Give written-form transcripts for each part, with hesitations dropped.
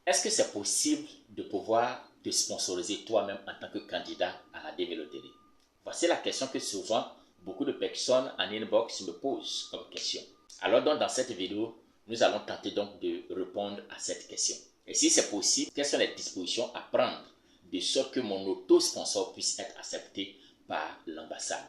Est-ce que c'est possible de pouvoir te sponsoriser toi-même en tant que candidat à la DV Loterie? Voici la question que souvent beaucoup de personnes en inbox me posent comme question. Alors donc dans cette vidéo, nous allons tenter donc de répondre à cette question. Et si c'est possible, quelles sont les dispositions à prendre de sorte que mon auto-sponsor puisse être accepté par l'ambassade?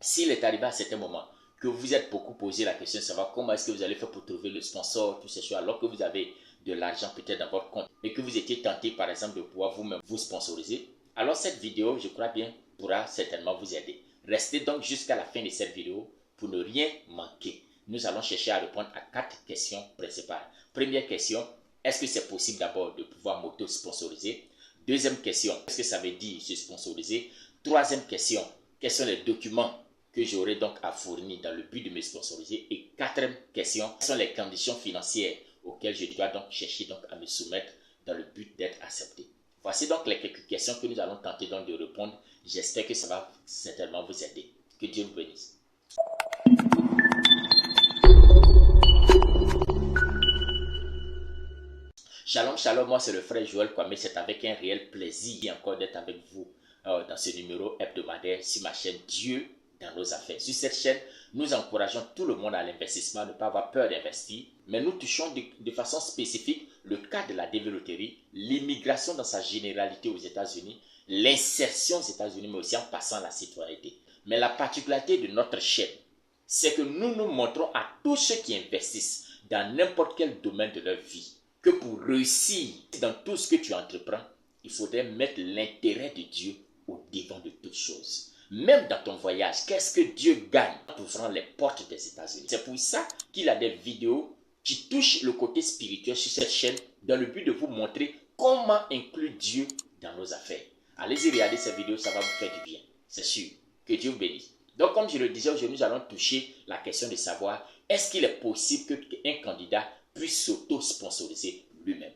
S'il est arrivé à certains moments que vous êtes beaucoup posé la question de savoir comment est-ce que vous allez faire pour trouver le sponsor, toutes ces choses, alors que vous avez de l'argent peut-être dans votre compte et que vous étiez tenté par exemple de pouvoir vous-même vous sponsoriser, alors cette vidéo, je crois bien, pourra certainement vous aider. Restez donc jusqu'à la fin de cette vidéo pour ne rien manquer. Nous allons chercher à répondre à 4 questions principales. Première question, est-ce que c'est possible d'abord de pouvoir m'auto-sponsoriser? Deuxième question, qu'est-ce que ça veut dire se sponsoriser? Troisième question, quels sont les documents que j'aurai donc à fournir dans le but de me sponsoriser? Et quatrième question, quelles sont les conditions financières auxquelles je dois donc chercher donc à me soumettre dans le but d'être accepté? Voici donc les quelques questions que nous allons tenter donc de répondre. J'espère que ça va certainement vous aider. Que Dieu vous bénisse. Shalom, shalom, moi c'est le frère Joël Kwame, c'est avec un réel plaisir encore d'être avec vous dans ce numéro hebdomadaire sur ma chaîne Dieu dans nos affaires. Sur cette chaîne, nous encourageons tout le monde à l'investissement, ne pas avoir peur d'investir, mais nous touchons de façon spécifique le cas de la DV Loterie, l'immigration dans sa généralité aux États-Unis, l'insertion aux États-Unis, mais aussi en passant la citoyenneté. Mais la particularité de notre chaîne, c'est que nous nous montrons à tous ceux qui investissent dans n'importe quel domaine de leur vie que pour réussir dans tout ce que tu entreprends, il faudrait mettre l'intérêt de Dieu au devant de toutes choses. Même dans ton voyage, qu'est-ce que Dieu gagne en ouvrant les portes des États-Unis? C'est pour ça qu'il a des vidéos qui touchent le côté spirituel sur cette chaîne dans le but de vous montrer comment inclure Dieu dans nos affaires. Allez-y regarder ces vidéos, ça va vous faire du bien. C'est sûr. Que Dieu vous bénisse. Donc comme je le disais, aujourd'hui nous allons toucher la question de savoir est-ce qu'il est possible qu'un candidat puisse s'auto-sponsoriser lui-même.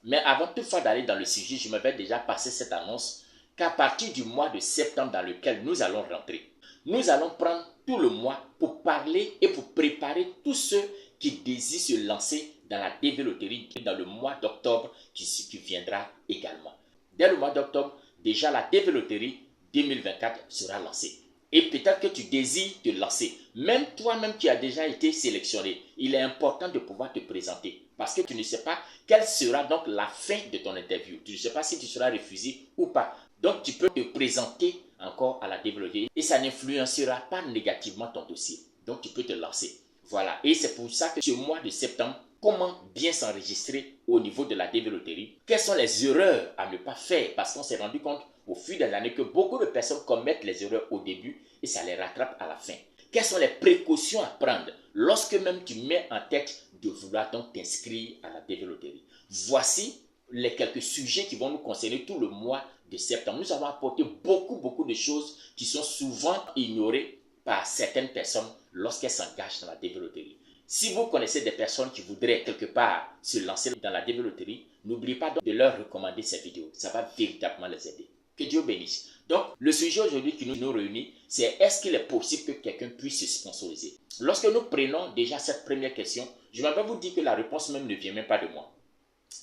Mais avant toutefois d'aller dans le sujet, je me vais déjà passer cette annonce qu'à partir du mois de septembre dans lequel nous allons rentrer, nous allons prendre tout le mois pour parler et pour préparer tous ceux qui désirent se lancer dans la DV Loterie dans le mois d'octobre qui viendra également. Dès le mois d'octobre, déjà la DV Loterie 2024 sera lancée. Et peut-être que tu désires te lancer. Même toi-même qui as déjà été sélectionné, il est important de pouvoir te présenter. Parce que tu ne sais pas quelle sera donc la fin de ton interview. Tu ne sais pas si tu seras refusé ou pas. Donc tu peux te présenter encore à la DV et ça n'influencera pas négativement ton dossier. Donc tu peux te lancer. Voilà. Et c'est pour ça que ce mois de septembre, comment bien s'enregistrer au niveau de la DV Loterie? Quelles sont les erreurs à ne pas faire? Parce qu'on s'est rendu compte au fil des années que beaucoup de personnes commettent les erreurs au début et ça les rattrape à la fin. Quelles sont les précautions à prendre lorsque même tu mets en tête de vouloir donc t'inscrire à la DV Loterie? Voici les quelques sujets qui vont nous concerner tout le mois de septembre. Nous avons apporté beaucoup de choses qui sont souvent ignorées par certaines personnes lorsqu'elles s'engagent dans la DV Loterie. Si vous connaissez des personnes qui voudraient quelque part se lancer dans la DV Loterie, n'oubliez pas donc de leur recommander ces vidéos. Ça va véritablement les aider. Que Dieu bénisse. Donc, le sujet aujourd'hui qui nous réunit, c'est est-ce qu'il est possible que quelqu'un puisse se sponsoriser? Lorsque nous prenons déjà cette première question, je vais vous dire que la réponse même ne vient même pas de moi.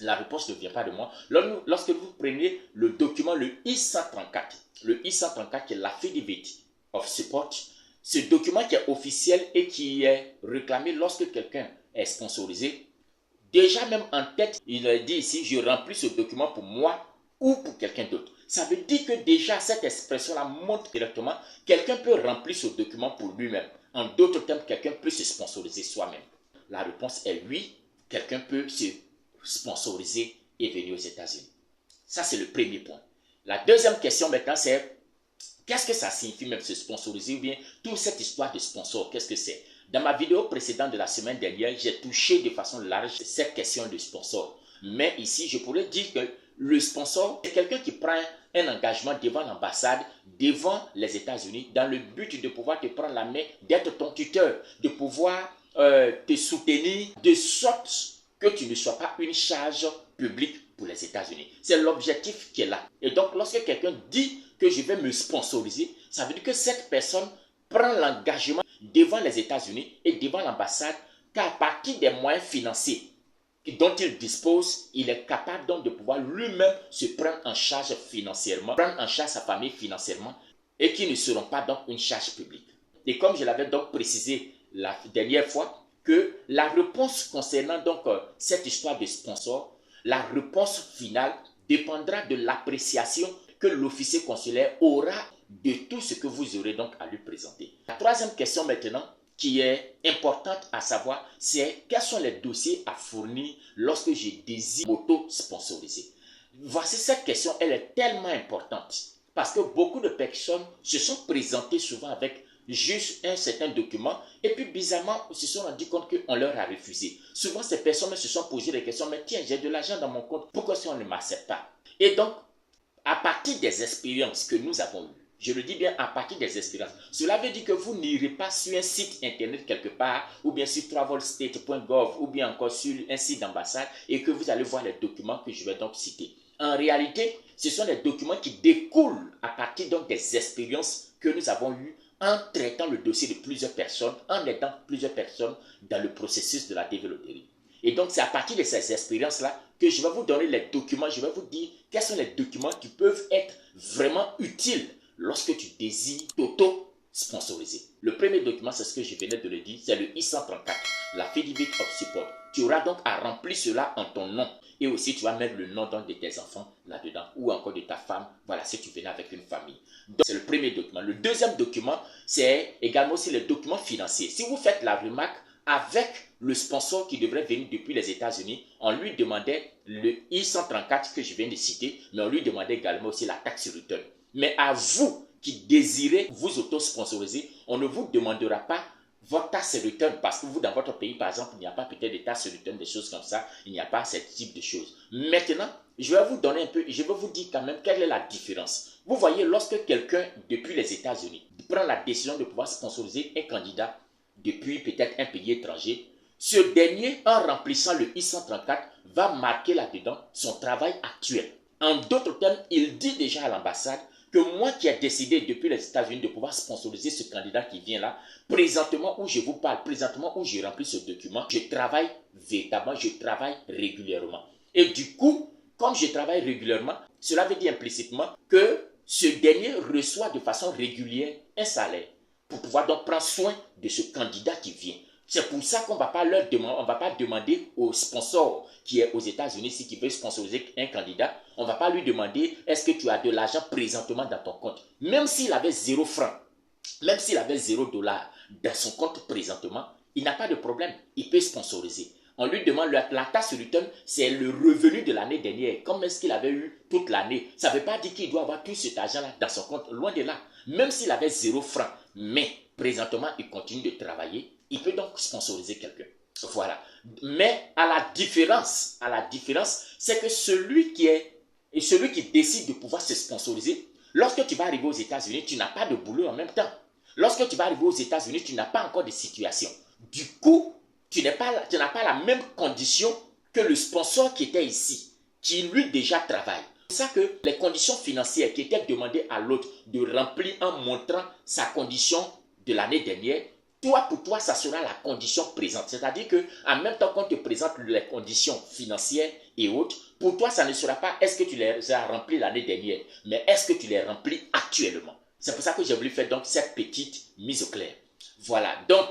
La réponse ne vient pas de moi. Lorsque vous prenez le document, le I-134 qui est l'Affidavit of Support, ce document qui est officiel et qui est réclamé lorsque quelqu'un est sponsorisé, déjà même en tête, il est dit ici, je remplis ce document pour moi ou pour quelqu'un d'autre. Ça veut dire que déjà cette expression-là montre directement quelqu'un peut remplir ce document pour lui-même. En d'autres termes, quelqu'un peut se sponsoriser soi-même. La réponse est oui, quelqu'un peut se sponsoriser et venir aux États-Unis. Ça, c'est le premier point. La deuxième question maintenant, c'est qu'est-ce que ça signifie même se sponsoriser ou bien toute cette histoire de sponsor, qu'est-ce que c'est? Dans ma vidéo précédente de la semaine dernière, j'ai touché de façon large cette question de sponsor. Mais ici, je pourrais dire que le sponsor, c'est quelqu'un qui prend un engagement devant l'ambassade, devant les États-Unis, dans le but de pouvoir te prendre la main, d'être ton tuteur, de pouvoir te soutenir, de sorte que tu ne sois pas une charge publique pour les États-Unis. C'est l'objectif qui est là. Et donc, lorsque quelqu'un dit que je vais me sponsoriser, ça veut dire que cette personne prend l'engagement devant les États-Unis et devant l'ambassade qu'à partir des moyens financiers dont il dispose, il est capable donc de pouvoir lui-même se prendre en charge financièrement, prendre en charge sa famille financièrement, et qui ne seront pas donc une charge publique. Et comme je l'avais donc précisé la dernière fois, que la réponse concernant donc cette histoire de sponsor, la réponse finale dépendra de l'appréciation que l'officier consulaire aura de tout ce que vous aurez donc à lui présenter. La troisième question maintenant, qui est importante à savoir, c'est quels sont les dossiers à fournir lorsque je désire m'auto-sponsoriser. Voici cette question, elle est tellement importante parce que beaucoup de personnes se sont présentées souvent avec juste un certain document et puis bizarrement se sont rendus compte qu'on leur a refusé. Souvent ces personnes se sont posées des questions, mais tiens, j'ai de l'argent dans mon compte, pourquoi si on ne m'accepte pas? Et donc, à partir des expériences que nous avons eues, je le dis bien à partir des expériences, cela veut dire que vous n'irez pas sur un site internet quelque part, ou bien sur travelstate.gov, ou bien encore sur un site d'ambassade, et que vous allez voir les documents que je vais donc citer. En réalité, ce sont des documents qui découlent à partir donc des expériences que nous avons eues en traitant le dossier de plusieurs personnes, en aidant plusieurs personnes dans le processus de la développerie. Et donc, c'est à partir de ces expériences-là que je vais vous donner les documents, je vais vous dire quels sont les documents qui peuvent être vraiment utiles lorsque tu désires t'auto-sponsoriser. Le premier document, c'est ce que je venais de le dire, c'est le I-134, la Affidavit of Support. Tu auras donc à remplir cela en ton nom. Et aussi, tu vas mettre le nom de tes enfants là-dedans, ou encore de ta femme, voilà, si tu venais avec une famille. Donc, c'est le premier document. Le deuxième document, c'est également aussi les documents financiers. Si vous faites la remarque, avec le sponsor qui devrait venir depuis les États-Unis, on lui demandait le I-134 que je viens de citer, mais on lui demandait également aussi la taxe return. Mais à vous qui désirez vous auto-sponsoriser, on ne vous demandera pas votre taxe return parce que vous, dans votre pays, par exemple, il n'y a pas peut-être de taxe return, des choses comme ça, il n'y a pas ce type de choses. Maintenant, je vais vous donner un peu, je vais vous dire quand même quelle est la différence. Vous voyez, lorsque quelqu'un, depuis les États-Unis, prend la décision de pouvoir sponsoriser un candidat depuis peut-être un pays étranger, ce dernier, en remplissant le I-134, va marquer là-dedans son travail actuel. En d'autres termes, il dit déjà à l'ambassade que moi qui ai décidé depuis les États-Unis de pouvoir sponsoriser ce candidat qui vient là, présentement où je vous parle, présentement où je remplis ce document, je travaille véritablement, je travaille régulièrement. Et du coup, comme je travaille régulièrement, cela veut dire implicitement que ce dernier reçoit de façon régulière un salaire pour pouvoir donc prendre soin de ce candidat qui vient. C'est pour ça qu'on ne va pas leur demander, on va pas demander au sponsor qui est aux États-Unis, si qui veut sponsoriser un candidat, on ne va pas lui demander est-ce que tu as de l'argent présentement dans ton compte. Même s'il avait 0 francs, même s'il avait 0 dollar dans son compte présentement, il n'a pas de problème, il peut sponsoriser. On lui demande la taxe return, c'est le revenu de l'année dernière. Comme est-ce qu'il avait eu toute l'année? Ça ne veut pas dire qu'il doit avoir tout cet argent-là dans son compte, loin de là. Même s'il avait 0 francs, mais présentement il continue de travailler, il peut donc sponsoriser quelqu'un. Voilà. Mais à la différence, c'est que celui qui décide de pouvoir se sponsoriser, lorsque tu vas arriver aux États-Unis, tu n'as pas de boulot en même temps. Lorsque tu vas arriver aux États-Unis, tu n'as pas encore de situation. Du coup, tu n'as pas la même condition que le sponsor qui était ici, qui lui déjà travaille. C'est ça que les conditions financières qui étaient demandées à l'autre de remplir en montrant sa condition de l'année dernière, pour toi, ça sera la condition présente. C'est-à-dire qu'en même temps qu'on te présente les conditions financières et autres, pour toi, ça ne sera pas est-ce que tu les as remplies l'année dernière, mais est-ce que tu les remplis actuellement. C'est pour ça que j'ai voulu faire donc cette petite mise au clair. Voilà, donc,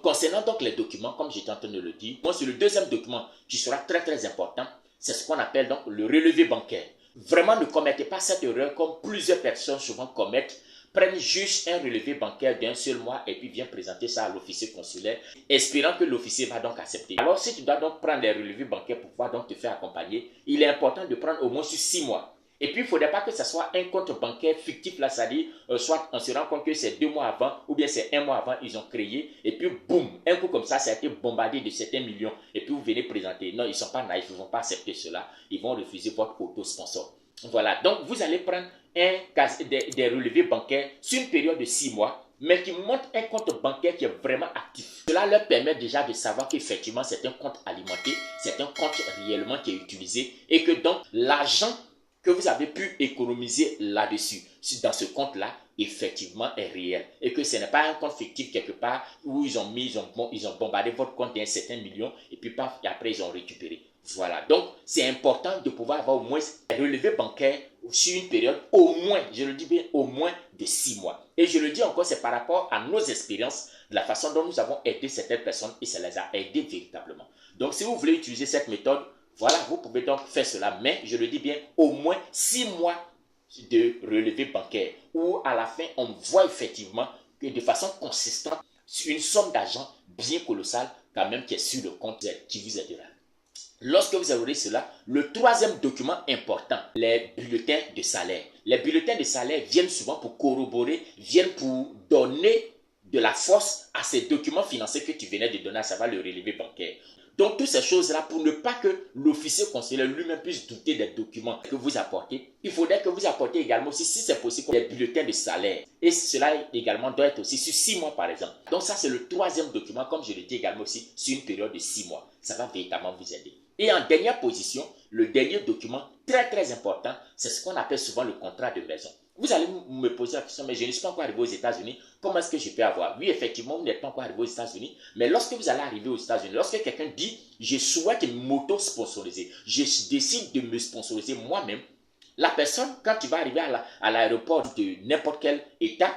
concernant donc les documents, comme j'étais en train de le dire, moi, c'est le deuxième document qui sera très très important, c'est ce qu'on appelle donc le relevé bancaire. Vraiment, ne commettez pas cette erreur comme plusieurs personnes souvent commettent. Prennent juste un relevé bancaire d'un seul mois et puis viennent présenter ça à l'officier consulaire, espérant que l'officier va donc accepter. Alors, si tu dois donc prendre les relevés bancaires pour pouvoir donc te faire accompagner, il est important de prendre au moins sur 6 mois. Et puis, il ne faudrait pas que ce soit un compte bancaire fictif, là, c'est-à-dire, soit on se rend compte que c'est 2 mois avant, ou bien c'est 1 mois avant, ils ont créé, et puis boum, un coup comme ça a été bombardé de certains millions, et puis vous venez présenter. Non, ils ne sont pas naïfs, ils ne vont pas accepter cela, ils vont refuser votre auto-sponsor. Voilà, donc vous allez prendre des relevés bancaires sur une période de 6 mois, mais qui montrent un compte bancaire qui est vraiment actif. Cela leur permet déjà de savoir qu'effectivement c'est un compte alimenté, c'est un compte réellement qui est utilisé, et que donc l'argent que vous avez pu économiser là-dessus, dans ce compte-là, effectivement est réel et que ce n'est pas un compte fictif quelque part où ils ont bombardé votre compte d'un certain million et puis paf, et après ils ont récupéré. Voilà, donc c'est important de pouvoir avoir au moins un relevé bancaire sur une période au moins, je le dis bien, au moins de 6 mois. Et je le dis encore, c'est par rapport à nos expériences, de la façon dont nous avons aidé certaines personnes et ça les a aidés véritablement. Donc si vous voulez utiliser cette méthode, voilà, vous pouvez donc faire cela, mais je le dis bien, au moins 6 mois de relevé bancaire où à la fin on voit effectivement que de façon consistante une somme d'argent bien colossale quand même qui est sur le compte qui vous aidera. Lorsque vous aurez cela, le troisième document important, les bulletins de salaire. Les bulletins de salaire viennent souvent pour corroborer, viennent pour donner de la force à ces documents financiers que tu venais de donner, à savoir le relevé bancaire. Donc, toutes ces choses-là, pour ne pas que l'officier consulaire lui-même puisse douter des documents que vous apportez, il faudrait que vous apportez également aussi, si c'est possible, des bulletins de salaire. Et cela également doit être aussi sur 6 mois, par exemple. Donc, ça, c'est le troisième document, comme je le dis également aussi, sur une période de 6 mois. Ça va véritablement vous aider. Et en dernière position, le dernier document très très important, c'est ce qu'on appelle souvent le contrat de maison. Vous allez me poser la question, mais je ne suis pas encore arrivé aux États-Unis, comment est-ce que je peux avoir? Oui, effectivement, vous n'êtes pas encore arrivé aux États-Unis, mais lorsque vous allez arriver aux États-Unis, lorsque quelqu'un dit, je souhaite m'auto-sponsoriser, je décide de me sponsoriser moi-même, la personne, quand tu vas arriver à l'aéroport de n'importe quel État,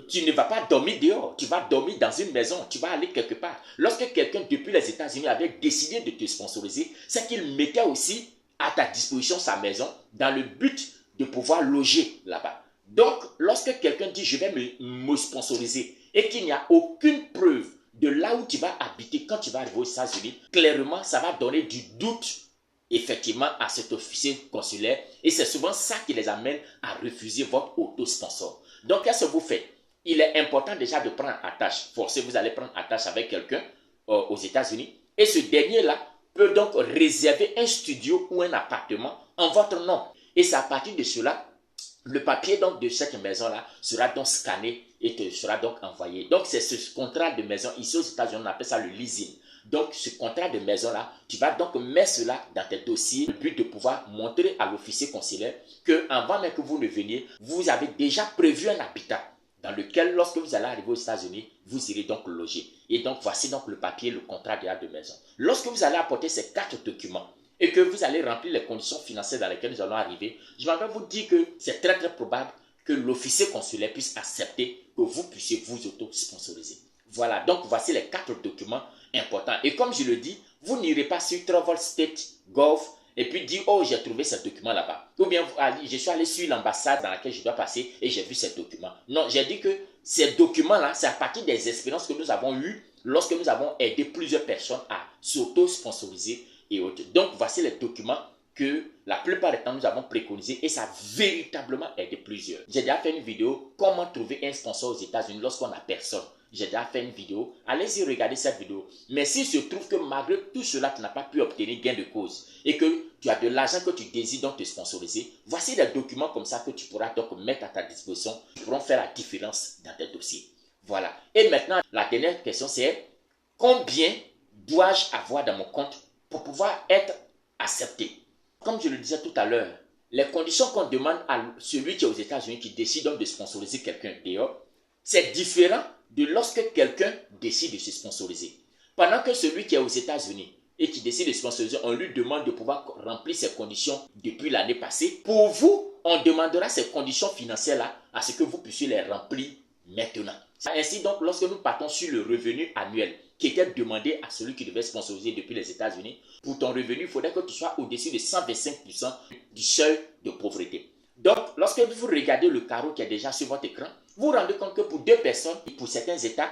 tu ne vas pas dormir dehors, tu vas dormir dans une maison, tu vas aller quelque part. Lorsque quelqu'un depuis les États-Unis avait décidé de te sponsoriser, c'est qu'il mettait aussi à ta disposition sa maison dans le but de pouvoir loger là-bas. Donc, lorsque quelqu'un dit je vais me sponsoriser et qu'il n'y a aucune preuve de là où tu vas habiter quand tu vas arriver aux États-Unis, clairement, ça va donner du doute effectivement à cet officier consulaire et c'est souvent ça qui les amène à refuser votre auto-sponsor. Donc, qu'est-ce que vous faites? Il est important déjà de prendre attache. Forcez, vous allez prendre attache avec quelqu'un aux États-Unis. Et ce dernier-là peut donc réserver un studio ou un appartement en votre nom. Et c'est à partir de cela, le papier donc de cette maison-là sera donc scanné et te sera donc envoyé. Donc c'est ce contrat de maison. Ici aux États-Unis, on appelle ça le leasing. Donc ce contrat de maison-là, tu vas donc mettre cela dans tes dossiers. Le but de pouvoir montrer à l'officier consulaire qu'avant même que vous ne veniez, vous avez déjà prévu un habitat dans lequel, lorsque vous allez arriver aux États-Unis, vous irez donc loger. Et donc, voici donc le papier, le contrat de maison. Lorsque vous allez apporter ces 4 documents et que vous allez remplir les conditions financières dans lesquelles nous allons arriver, je vais vous dire que c'est très très probable que l'officier consulaire puisse accepter que vous puissiez vous auto-sponsoriser. Voilà, donc voici les 4 documents importants. Et comme je le dis, vous n'irez pas sur Travel State Gov et puis dire, oh, j'ai trouvé ce document là-bas. Ou bien, je suis allé sur l'ambassade dans laquelle je dois passer et j'ai vu ces documents. Non, j'ai dit que ces documents-là, c'est à partir des expériences que nous avons eues lorsque nous avons aidé plusieurs personnes à s'auto-sponsoriser et autres. Donc, voici les documents que la plupart du temps nous avons préconisés et ça a véritablement aidé plusieurs. J'ai déjà fait une vidéo, comment trouver un sponsor aux États-Unis lorsqu'on n'a personne. J'ai déjà fait une vidéo, allez-y regarder cette vidéo. Mais s'il se trouve que malgré tout cela, tu n'as pas pu obtenir gain de cause et que tu as de l'argent que tu désires donc te sponsoriser, voici des documents comme ça que tu pourras donc mettre à ta disposition, qui pourront faire la différence dans tes dossiers. Voilà. Et maintenant, la dernière question c'est combien dois-je avoir dans mon compte pour pouvoir être accepté? Comme je le disais tout à l'heure, les conditions qu'on demande à celui qui est aux États-Unis qui décide donc de sponsoriser quelqu'un dehors, c'est différent de lorsque quelqu'un décide de se sponsoriser. Pendant que celui qui est aux États-Unis et qui décide de se sponsoriser, on lui demande de pouvoir remplir ses conditions depuis l'année passée. Pour vous, on demandera ces conditions financières-là à ce que vous puissiez les remplir maintenant. Ainsi donc, lorsque nous partons sur le revenu annuel qui était demandé à celui qui devait sponsoriser depuis les États-Unis, pour ton revenu, il faudrait que tu sois au-dessus de 125% du seuil de pauvreté. Donc, lorsque vous regardez le carreau qui est déjà sur votre écran, vous vous rendez compte que pour 2 personnes, pour certains États,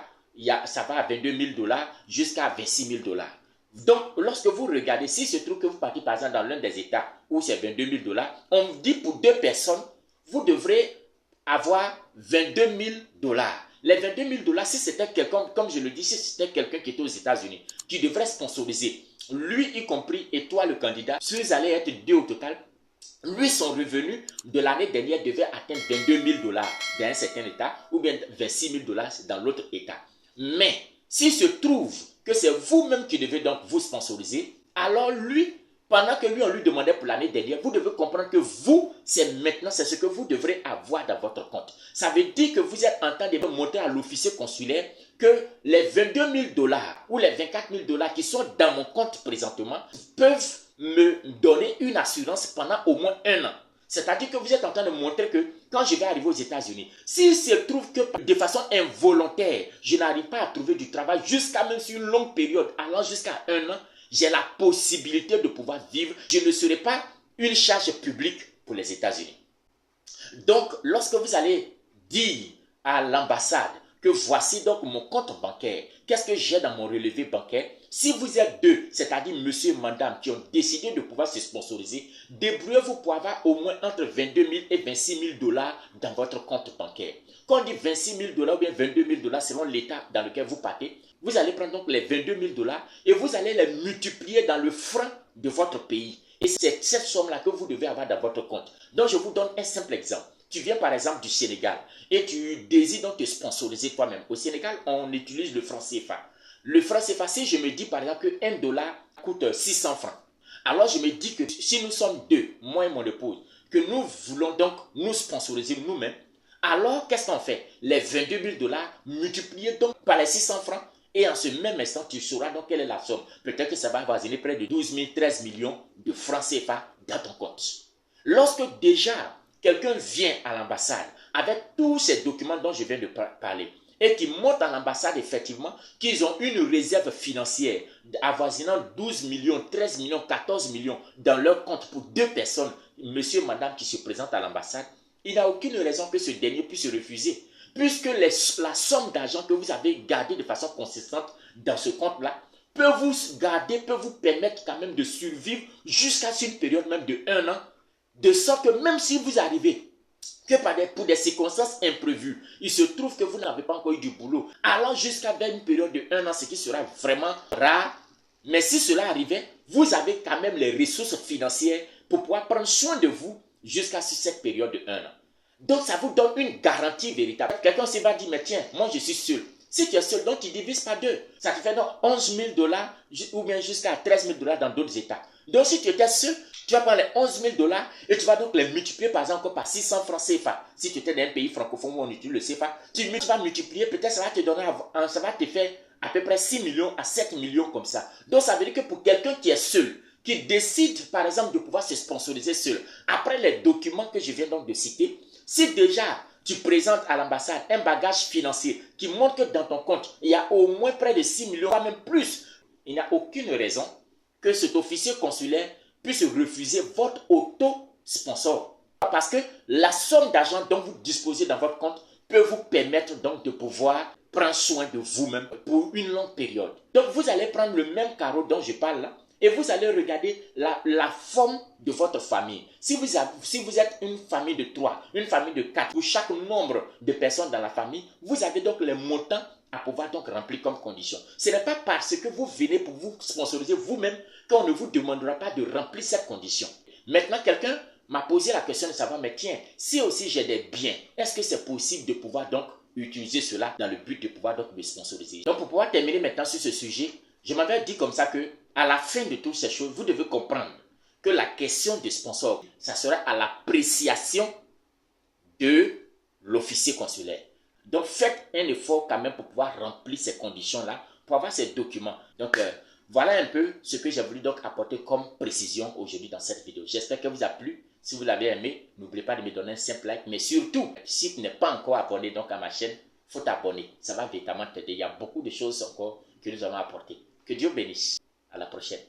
ça va à 22 000 $ jusqu'à 26 000 $. Donc, lorsque vous regardez, s'il se trouve que vous partez par exemple dans l'un des États où c'est 22 000 $, on dit pour 2 personnes, vous devrez avoir 22 000 $. Les 22 000 $, si c'était quelqu'un, comme je le dis, si c'était quelqu'un qui était aux États-Unis, qui devrait sponsoriser, lui y compris et toi le candidat, si vous allez être 2 au total, lui, son revenu de l'année dernière devait atteindre 22 000 $ dans un certain État ou bien 26 000 $ dans l'autre État. Mais s'il se trouve que c'est vous-même qui devez donc vous sponsoriser, alors lui, pendant que lui, on lui demandait pour l'année dernière, vous devez comprendre que vous c'est maintenant, c'est ce que vous devrez avoir dans votre compte. Ça veut dire que vous êtes en train de montrer à l'officier consulaire que les 22 000 dollars ou les 24 000 dollars qui sont dans mon compte présentement peuvent me donner une assurance pendant au moins 1 an. C'est-à-dire que vous êtes en train de montrer que quand je vais arriver aux États-Unis, s'il se trouve que de façon involontaire, je n'arrive pas à trouver du travail jusqu'à même sur une longue période, allant jusqu'à 1 an, j'ai la possibilité de pouvoir vivre. Je ne serai pas une charge publique pour les États-Unis. Donc, lorsque vous allez dire à l'ambassade que voici donc mon compte bancaire, qu'est-ce que j'ai dans mon relevé bancaire? Si vous êtes deux, c'est-à-dire monsieur et madame qui ont décidé de pouvoir se sponsoriser, débrouillez-vous pour avoir au moins entre 22 000 et 26 000 dollars dans votre compte bancaire. Quand on dit 26 000 dollars ou bien 22 000 dollars selon l'état dans lequel vous partez, vous allez prendre donc les 22 000 dollars et vous allez les multiplier dans le franc de votre pays. Et c'est cette somme-là que vous devez avoir dans votre compte. Donc je vous donne un simple exemple. Tu viens par exemple du Sénégal et tu désires donc te sponsoriser toi-même. Au Sénégal, on utilise le franc CFA. Le franc CFA, si je me dis par exemple que 1 dollar coûte 600 francs, alors je me dis que si nous sommes deux, moi et mon épouse, que nous voulons donc nous sponsoriser nous-mêmes, alors qu'est-ce qu'on fait? Les 22 000 dollars multipliés donc par les 600 francs et en ce même instant, tu sauras donc quelle est la somme. Peut-être que ça va avoisiner près de 12 000, 13 millions de francs CFA dans ton compte. Lorsque déjà quelqu'un vient à l'ambassade avec tous ces documents dont je viens de parler et qui montrent à l'ambassade effectivement qu'ils ont une réserve financière avoisinant 12 millions, 13 millions, 14 millions dans leur compte pour 2 personnes, monsieur et madame qui se présentent à l'ambassade, il n'y a aucune raison que ce dernier puisse refuser. Puisque la somme d'argent que vous avez gardée de façon consistante dans ce compte-là peut vous garder, peut vous permettre quand même de survivre jusqu'à une période même de 1 an, de sorte que même si vous arrivez que pour des circonstances imprévues, il se trouve que vous n'avez pas encore eu du boulot, allant jusqu'à une période de 1 an, ce qui sera vraiment rare, mais si cela arrivait, vous avez quand même les ressources financières pour pouvoir prendre soin de vous jusqu'à cette période de 1 an. Donc ça vous donne une garantie véritable. Quelqu'un se va dire, mais tiens, moi je suis seul. Si tu es seul, donc tu divises par 2. Ça te fait donc 11 000 dollars ou bien jusqu'à 13 000 dollars dans d'autres états. Donc si tu étais seul, tu vas prendre les 11 000 dollars et tu vas donc les multiplier par exemple par 600 francs CFA. Si tu étais dans un pays francophone où on utilise le CFA, tu vas multiplier, peut-être ça va te donner, ça va te faire à peu près 6 millions à 7 millions comme ça. Donc ça veut dire que pour quelqu'un qui est seul, qui décide par exemple de pouvoir se sponsoriser seul, après les documents que je viens donc de citer, si déjà tu présentes à l'ambassade un bagage financier qui montre que dans ton compte, il y a au moins près de 6 millions, voire même plus, il n'y a aucune raison que cet officier consulaire puisse refuser votre auto-sponsor. Parce que la somme d'argent dont vous disposez dans votre compte peut vous permettre donc de pouvoir prendre soin de vous-même pour une longue période. Donc vous allez prendre le même carreau dont je parle là, et vous allez regarder la forme de votre famille. Si vous êtes une famille de 3, une famille de 4, pour chaque nombre de personnes dans la famille, vous avez donc les montants à pouvoir donc remplir comme condition. Ce n'est pas parce que vous venez pour vous sponsoriser vous-même qu'on ne vous demandera pas de remplir cette condition. Maintenant, quelqu'un m'a posé la question de savoir, mais tiens, si aussi j'ai des biens, est-ce que c'est possible de pouvoir donc utiliser cela dans le but de pouvoir donc me sponsoriser? Donc pour pouvoir terminer maintenant sur ce sujet, je m'avais dit comme ça que à la fin de toutes ces choses, vous devez comprendre que la question des sponsors, ça sera à l'appréciation de l'officier consulaire. Donc faites un effort quand même pour pouvoir remplir ces conditions-là, pour avoir ces documents. Donc voilà un peu ce que j'ai voulu donc apporter comme précision aujourd'hui dans cette vidéo. J'espère que vous a plu. Si vous l'avez aimé, n'oubliez pas de me donner un simple like. Mais surtout, si tu n'es pas encore abonné donc à ma chaîne, il faut t'abonner. Ça va véritablement t'aider. Il y a beaucoup de choses encore que nous allons apporter. Que Dieu bénisse. À la prochaine.